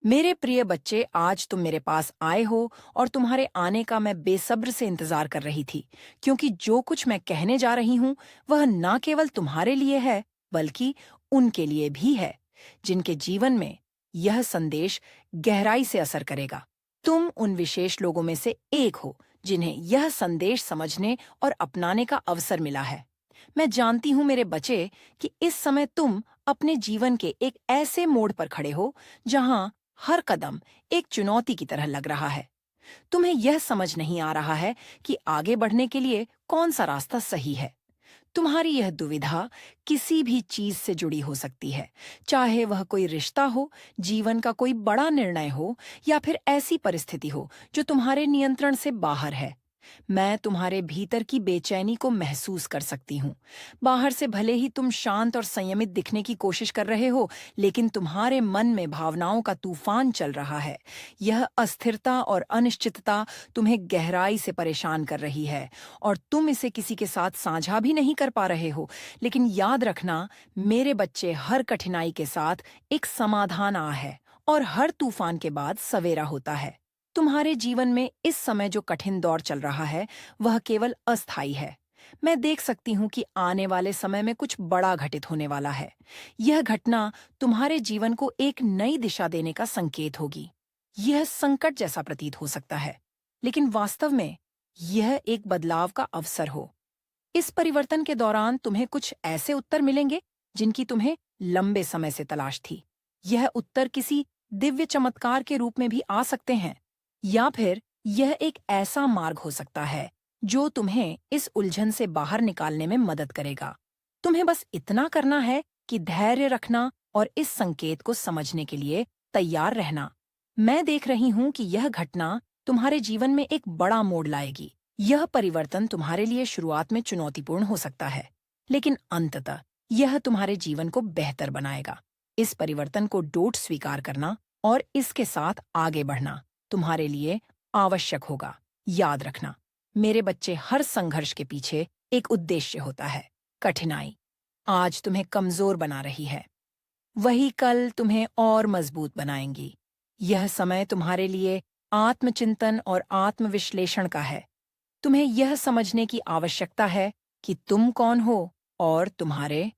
मेरे प्रिय बच्चे, आज तुम मेरे पास आए हो और तुम्हारे आने का मैं बेसब्र से इंतजार कर रही थी, क्योंकि जो कुछ मैं कहने जा रही हूँ वह न केवल तुम्हारे लिए है, बल्कि उनके लिए भी है, जिनके जीवन में यह संदेश गहराई से असर करेगा। तुम उन विशेष लोगों में से एक हो जिन्हें यह संदेश समझने और अपनाने का अवसर मिला है। मैं जानती हूँ मेरे बच्चे कि इस समय तुम अपने जीवन के एक ऐसे मोड़ पर खड़े हो जहाँ हर कदम एक चुनौती की तरह लग रहा है। तुम्हें यह समझ नहीं आ रहा है कि आगे बढ़ने के लिए कौन सा रास्ता सही है। तुम्हारी यह दुविधा किसी भी चीज से जुड़ी हो सकती है, चाहे वह कोई रिश्ता हो, जीवन का कोई बड़ा निर्णय हो, या फिर ऐसी परिस्थिति हो जो तुम्हारे नियंत्रण से बाहर है। मैं तुम्हारे भीतर की बेचैनी को महसूस कर सकती हूँ। बाहर से भले ही तुम शांत और संयमित दिखने की कोशिश कर रहे हो, लेकिन तुम्हारे मन में भावनाओं का तूफान चल रहा है। यह अस्थिरता और अनिश्चितता तुम्हें गहराई से परेशान कर रही है, और तुम इसे किसी के साथ साझा भी नहीं कर पा रहे हो। लेकिन याद रखना, मेरे बच्चे, हर कठिनाई के साथ एक समाधान आ है, और हर तूफान के बाद सवेरा होता है। तुम्हारे जीवन में इस समय जो कठिन दौर चल रहा है, वह केवल अस्थायी है। मैं देख सकती हूँ कि आने वाले समय में कुछ बड़ा घटित होने वाला है। यह घटना तुम्हारे जीवन को एक नई दिशा देने का संकेत होगी। यह संकट जैसा प्रतीत हो सकता है, लेकिन वास्तव में यह एक बदलाव का अवसर हो। इस परिवर्तन के दौरान तुम्हें कुछ ऐसे उत्तर मिलेंगे जिनकी तुम्हें लंबे समय से तलाश थी। यह उत्तर किसी दिव्य चमत्कार के रूप में भी आ सकते हैं, या फिर यह एक ऐसा मार्ग हो सकता है जो तुम्हें इस उलझन से बाहर निकालने में मदद करेगा। तुम्हें बस इतना करना है कि धैर्य रखना और इस संकेत को समझने के लिए तैयार रहना। मैं देख रही हूं कि यह घटना तुम्हारे जीवन में एक बड़ा मोड़ लाएगी। यह परिवर्तन तुम्हारे लिए शुरुआत में चुनौतीपूर्ण हो सकता है, लेकिन अंततः यह तुम्हारे जीवन को बेहतर बनाएगा। इस परिवर्तन को डोट स्वीकार करना और इसके साथ आगे बढ़ना तुम्हारे लिए आवश्यक होगा। याद रखना, मेरे बच्चे, हर संघर्ष के पीछे एक उद्देश्य होता है। कठिनाई आज तुम्हें कमजोर बना रही है, वही कल तुम्हें और मजबूत बनाएंगी। यह समय तुम्हारे लिए आत्मचिंतन और आत्मविश्लेषण का है। तुम्हें यह समझने की आवश्यकता है कि तुम कौन हो और तुम्हारे